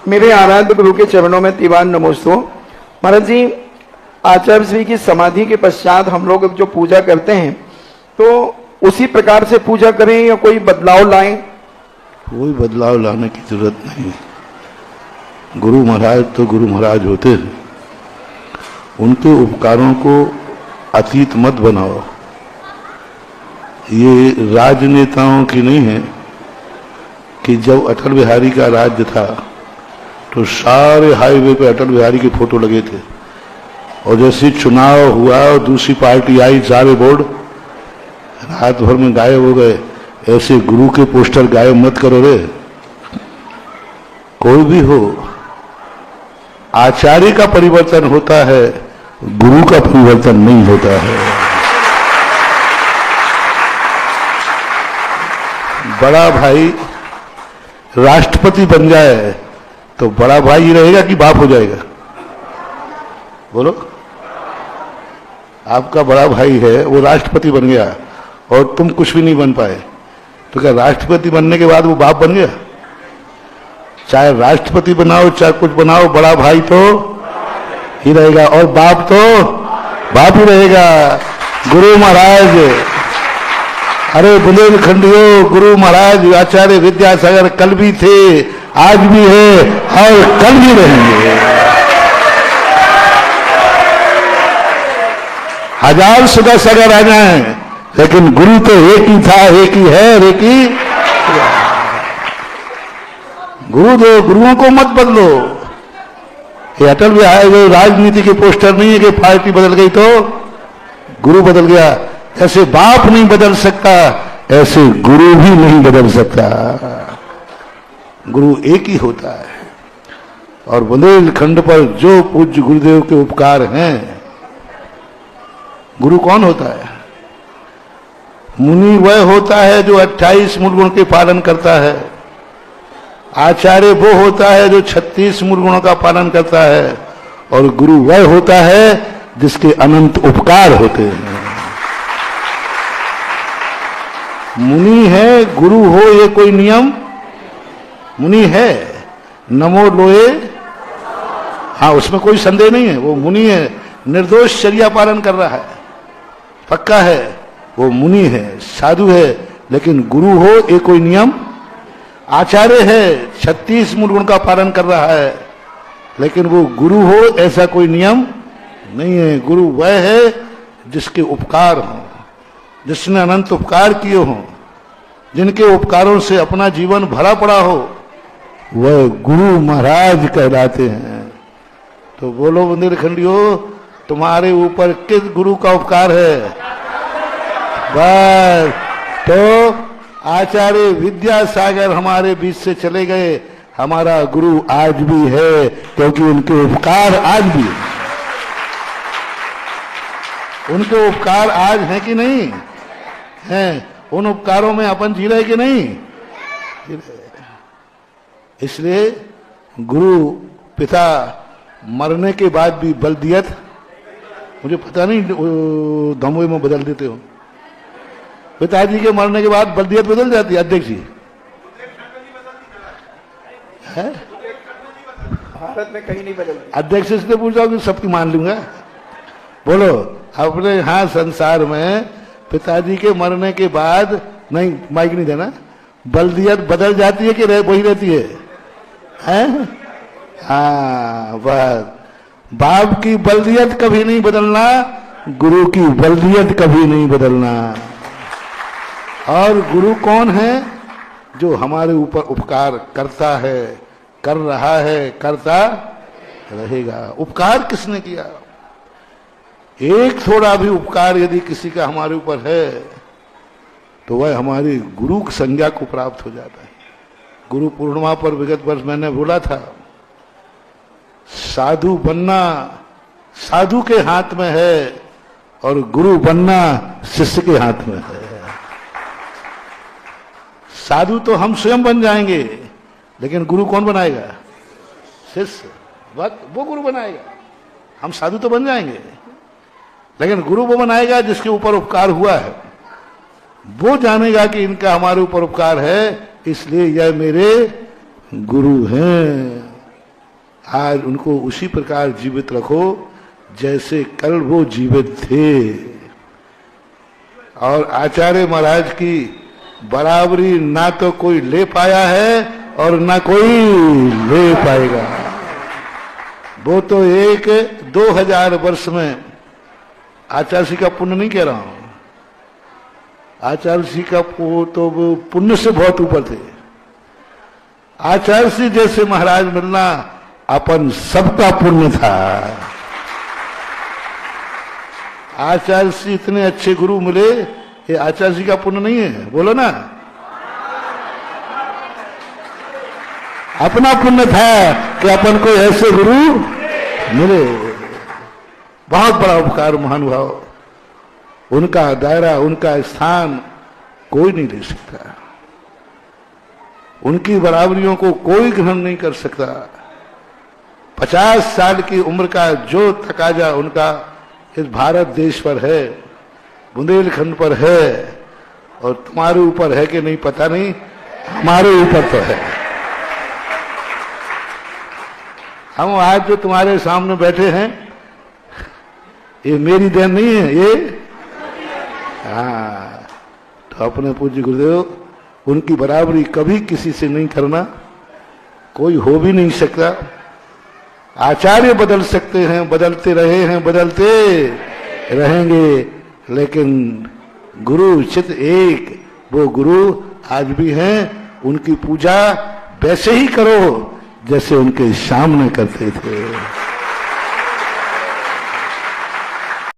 मेरे आराध्य गुरु के चरणों में दीवान नमोस्तु। महाराज जी, आचार्य श्री की समाधि के पश्चात हम लोग जो पूजा करते हैं तो उसी प्रकार से पूजा करें या कोई बदलाव लाएं? कोई बदलाव लाने की जरूरत नहीं। गुरु महाराज तो गुरु महाराज होते हैं, उनके उपकारों को अतीत मत बनाओ। ये राजनेताओं की नहीं है कि जब अटल बिहारी का राज्य था तो सारे हाईवे पे अटल बिहारी की फोटो लगे थे, और जैसे चुनाव हुआ और दूसरी पार्टी आई, सारे बोर्ड रात भर में गायब हो गए। ऐसे गुरु के पोस्टर गायब मत करो रे। कोई भी हो, आचार्य का परिवर्तन होता है, गुरु का परिवर्तन नहीं होता है। बड़ा भाई राष्ट्रपति बन जाए तो बड़ा भाई ही रहेगा कि बाप हो जाएगा? बोलो। आपका बड़ा भाई है, वो राष्ट्रपति बन गया और तुम कुछ भी नहीं बन पाए, तो क्या राष्ट्रपति बनने के बाद वो बाप बन गया? चाहे राष्ट्रपति बनाओ चाहे कुछ बनाओ, बड़ा भाई तो ही रहेगा और बाप तो बाप ही रहेगा। गुरु महाराज, अरे बुंदेलखंडियों, गुरु महाराज आचार्य विद्यासागर कल भी थे, आज भी है और कल भी रहेंगे। हजार सदस्य अगर आ जाए, लेकिन गुरु तो एक ही था, एक ही है, एक ही। गुरु दो, गुरुओं को मत बदलो। ये अटल बिहारी राजनीति के पोस्टर नहीं है कि पार्टी बदल गई तो गुरु बदल गया। ऐसे बाप नहीं बदल सकता, ऐसे गुरु भी नहीं बदल सकता। गुरु एक ही होता है। और बुंदेलखंड पर जो पूज्य गुरुदेव के उपकार हैं, गुरु कौन होता है? मुनि वह होता है जो 28 मूल गुण के पालन करता है। आचार्य वो होता है जो 36 मूल गुणों का पालन करता है। और गुरु वह होता है जिसके अनंत उपकार होते हैं। मुनि है, गुरु हो, ये कोई नियम? मुनि है, नमो लोए, हाँ उसमें कोई संदेह नहीं है, वो मुनि है, निर्दोष चर्या पालन कर रहा है, पक्का है, वो मुनि है, साधु है। लेकिन गुरु हो, ये कोई नियम? आचार्य है, 36 मूल गुण का पालन कर रहा है, लेकिन वो गुरु हो, ऐसा कोई नियम नहीं है। गुरु वह है जिसके उपकार हों, जिसने अनंत उपकार किए हों, जिनके उपकारों से अपना जीवन भरा पड़ा हो, वह गुरु महाराज कहलाते हैं। तो बोलो बुंदेलखंडियों, तुम्हारे ऊपर किस गुरु का उपकार है? बस तो आचार्य विद्यासागर हमारे बीच से चले गए, हमारा गुरु आज भी है, क्योंकि उनके उपकार आज भी है। उनके उपकार आज हैं कि नहीं हैं? उन उपकारों में अपन जी रहे कि नहीं? इसलिए गुरु पिता मरने के बाद भी बलदियत, मुझे पता नहीं धमोई में बदल देते हो, पिताजी के मरने के बाद बलदियत बदल जाती है? अध्यक्ष जी है, भारत में कहीं नहीं बदल। अध्यक्ष से पूछा कि सबकी मान लूंगा। बोलो, अपने यहाँ संसार में पिताजी के मरने के बाद, नहीं माइक नहीं देना, बलदियत बदल जाती है कि वही रहती है? हैं? हाँ बस। बाप की बलदियत कभी नहीं बदलना, गुरु की बलदियत कभी नहीं बदलना। और गुरु कौन है? जो हमारे ऊपर उपकार करता है, कर रहा है, करता रहेगा। उपकार किसने किया? एक थोड़ा भी उपकार यदि किसी का हमारे ऊपर है तो वह हमारी गुरु की संज्ञा को प्राप्त हो जाता है। गुरु पूर्णिमा पर विगत वर्ष मैंने बोला था, साधु बनना साधु के हाथ में है और गुरु बनना शिष्य के हाथ में है। साधु तो हम स्वयं बन जाएंगे, लेकिन गुरु कौन बनाएगा? शिष्य, वो गुरु बनाएगा। हम साधु तो बन जाएंगे, लेकिन गुरु वो बनाएगा जिसके ऊपर उपकार हुआ है। वो जानेगा कि इनका हमारे ऊपर उपकार है, इसलिए यह मेरे गुरु हैं। आज उनको उसी प्रकार जीवित रखो जैसे कल वो जीवित थे। और आचार्य महाराज की बराबरी ना तो कोई ले पाया है और ना कोई ले पाएगा। वो तो एक 2000 वर्ष में, आचार्य जी का पुण्य नहीं कह रहा हूं, आचार्य जी का तो वो पुण्य से बहुत ऊपर थे। आचार्य जी जैसे महाराज मिलना अपन सबका पुण्य था। आचार्य जी इतने अच्छे गुरु मिले, ये आचार्य जी का पुण्य नहीं है? बोलो ना, अपना पुण्य था कि अपन को ऐसे गुरु मिले। बहुत बड़ा उपकार महानुभाव, उनका दायरा, उनका स्थान कोई नहीं ले सकता। उनकी बराबरियों को कोई ग्रहण नहीं कर सकता। 50 साल की उम्र का जो तकाजा उनका इस भारत देश पर है, बुंदेलखंड पर है, और तुम्हारे ऊपर है कि नहीं पता नहीं, हमारे ऊपर तो है। हम आज जो तुम्हारे सामने बैठे हैं, ये मेरी देन नहीं है, ये हाँ, तो अपने पूज्य गुरुदेव, उनकी बराबरी कभी किसी से नहीं करना, कोई हो भी नहीं सकता। आचार्य बदल सकते हैं, बदलते रहे हैं, बदलते रहेंगे, लेकिन गुरु चित एक, वो गुरु आज भी हैं। उनकी पूजा वैसे ही करो जैसे उनके सामने करते थे।